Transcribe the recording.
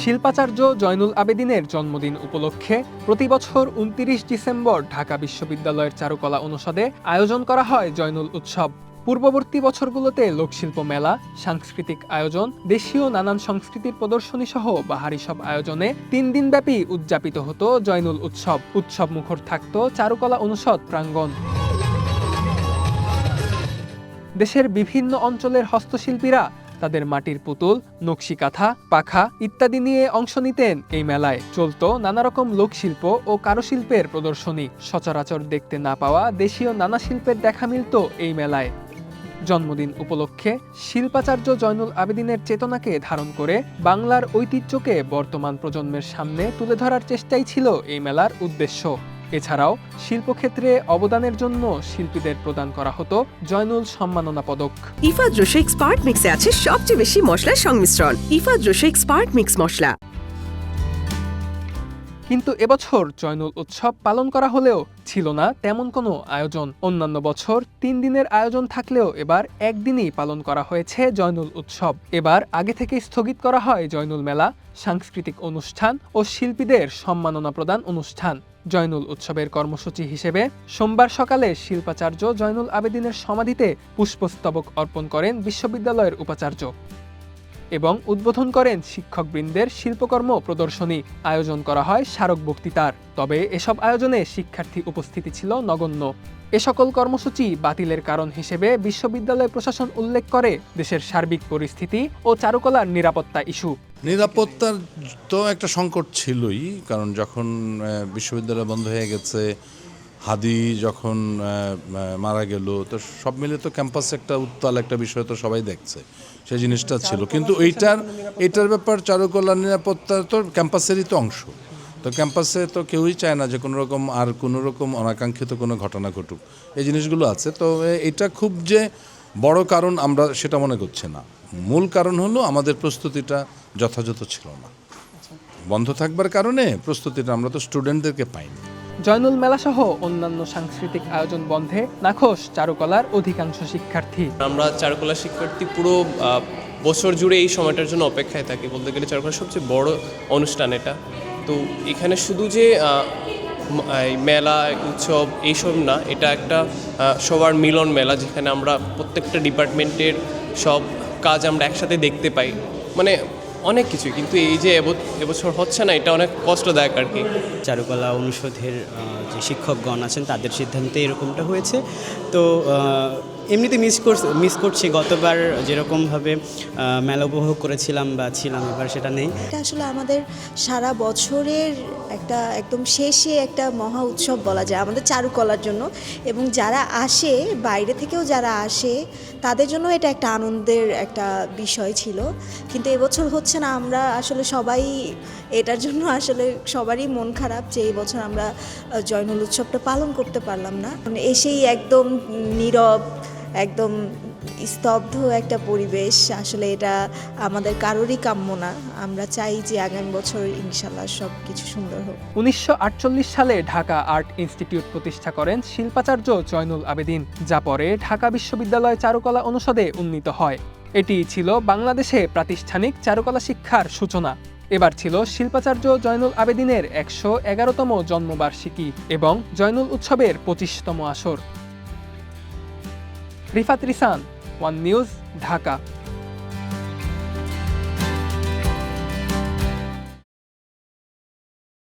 শিল্পাচার্য জয়নুল আবেদিনের জন্মদিন উপলক্ষে প্রতি বছর ২৯ ডিসেম্বর ঢাকা বিশ্ববিদ্যালয়ের চারুকলা অনুষদে আয়োজন করা হয় জয়নুল উৎসব। পূর্ববর্তী বছরগুলোতে লোকশিল্প মেলা, সাংস্কৃতিক আয়োজন, দেশীয় নানান সংস্কৃতির প্রদর্শনী সহ বাহারি সব আয়োজনে ৩ দিনব্যাপী উদযাপিত হতো জয়নুল উৎসব। উৎসব মুখর থাকত চারুকলা অনুষদ প্রাঙ্গণ। দেশের বিভিন্ন অঞ্চলের হস্তশিল্পীরা তাদের মাটির পুতুল, নকশি কাঁথা, পাখা ইত্যাদি নিয়ে অংশ নিতেন এই মেলায়। চলত নানা রকম লোকশিল্প ও কারুশিল্পের প্রদর্শনী। সচরাচর দেখতে না পাওয়া দেশীয় নানা শিল্পের দেখা মিলত এই মেলায়। জন্মদিন উপলক্ষে শিল্পাচার্য জয়নুল আবেদিনের চেতনাকে ধারণ করে বাংলার ঐতিহ্যকে বর্তমান প্রজন্মের সামনে তুলে ধরার চেষ্টাই ছিল এই মেলার উদ্দেশ্য। এছাড়াও শিল্পক্ষেত্রে অবদানের জন্য শিল্পীদের প্রদান করা হতো জয়নুল সম্মাননা পদক। ইফাদ রোশেক স্পার্ট মিক্সে আছে সবচেয়ে বেশি মশলার সংমিশ্রণ। ইফাদ রোশেক স্পার্ট মিক্স মশলা। কিন্তু এবছর জয়নুল উৎসব পালন করা হলেও ছিল না তেমন কোনো আয়োজন। অন্যান্য বছর ৩ দিনের আয়োজন থাকলেও এবার একদিনই পালন করা হয়েছে জয়নুল উৎসব। এবার আগে থেকে স্থগিত করা হয় জয়নুল মেলা, সাংস্কৃতিক অনুষ্ঠান ও শিল্পীদের সম্মাননা প্রদান অনুষ্ঠান। জয়নুল উৎসবের কর্মসূচি হিসেবে সোমবার সকালে শিল্পাচার্য জয়নুল আবেদিনের সমাধিতে পুষ্পস্তবক অর্পণ করেন বিশ্ববিদ্যালয়ের উপাচার্য এবং উদ্বোধন করেন শিক্ষকবৃন্দের শিল্পকর্ম প্রদর্শনী। আয়োজন করা হয় স্মারক বক্তৃতার। তবে এসব আয়োজনে শিক্ষার্থী উপস্থিতি ছিল নগণ্য। এ সকল কর্মসূচি বাতিলের কারণ হিসেবে বিশ্ববিদ্যালয় প্রশাসন উল্লেখ করে দেশের সার্বিক পরিস্থিতি ও চারুকলার নিরাপত্তা ইস্যু। নিরাপত্তার তো একটা সংকট ছিলই, কারণ যখন বিশ্ববিদ্যালয় বন্ধ হয়ে গেছে, হাদি যখন মারা গেল, তো সব মিলে তো ক্যাম্পাসে একটা উত্তাল একটা বিষয় তো সবাই দেখছে, সেই জিনিসটা ছিল। কিন্তু এটার ব্যাপার চারুকলার নিরাপত্তা তো ক্যাম্পাসেরই তো অংশ। তো ক্যাম্পাসে তো কেউই চায় না যে কোনো রকম অনাকাঙ্ক্ষিত কোনো ঘটনা ঘটুক, এই জিনিসগুলো আছে। তো এটা খুব যে বড় কারণ আমরা সেটা মনে করছি না। মূল কারণ হলো আমাদের প্রস্তুতিটা যথাযথ ছিল না। বন্ধ থাকবার কারণে প্রস্তুতিটা আমরা তো স্টুডেন্টদেরকে পাইনি। জয়নুল মেলাসহ অন্যান্য সাংস্কৃতিক আয়োজন বন্ধে নাখোশ চারুকলার অধিকাংশ শিক্ষার্থী। আমরা চারুকলা শিক্ষার্থী পুরো বছর জুড়ে এই সময়টার জন্য অপেক্ষায় থাকি। বলতে গেলে চারুকলার সবচেয়ে বড় অনুষ্ঠান এটা। তো এখানে শুধু যে মেলা উৎসব এইসব না, এটা একটা সবার মিলন মেলা, যেখানে আমরা প্রত্যেকটা ডিপার্টমেন্টের সব কাজ আমরা একসাথে দেখতে পাই। মানে অনেক কিছু, কিন্তু এই যে এবছর হচ্ছে না, এটা অনেক কষ্টদায়ক আর কি। চারুকলা অনুষদের যে শিক্ষকগণ আছেন তাদের সিদ্ধান্তে এরকমটা হয়েছে। তো এমনিতে মিস করছি গতবার যেরকমভাবে মেলা উপভোগ করেছিলাম বা ছিলাম, এবার সেটা নেই। এটা আসলে আমাদের সারা বছরের একটা একদম শেষে একটা মহা উৎসব বলা যায় আমাদের চারুকলার জন্য, এবং যারা আসে বাইরে থেকেও যারা আসে তাদের জন্য এটা একটা আনন্দের একটা বিষয় ছিল। কিন্তু এবছর হচ্ছে না। আমরা আসলে সবাই এটার জন্য আসলে সবারই মন খারাপ যে এই বছর আমরা জয়নুল উৎসবটা পালন করতে পারলাম না। এসেই একদম নীরব, একদম স্তব্ধ একটা পরিবেশ। আসলে এটা আমাদের কারোরই কাম্য না। আমরা চাই যে আগামী বছর ইনশাল্লাহ সব কিছু সুন্দর হোক। ১৯৪৮ সালে ঢাকা আর্ট ইনস্টিটিউট প্রতিষ্ঠা করেন শিল্পাচার্য জয়নুল আবেদিন, যা পরে ঢাকা বিশ্ববিদ্যালয় চারুকলা অনুষদে উন্নীত হয়। এটি ছিল বাংলাদেশে প্রাতিষ্ঠানিক চারুকলা শিক্ষার সূচনা। এবার ছিল শিল্পাচার্য জয়নুল আবেদিনের ১১১তম জন্মবার্ষিকী এবং জয়নুল উৎসবের ২৫তম আসর। Rifat রিসান, one news, Dhaka.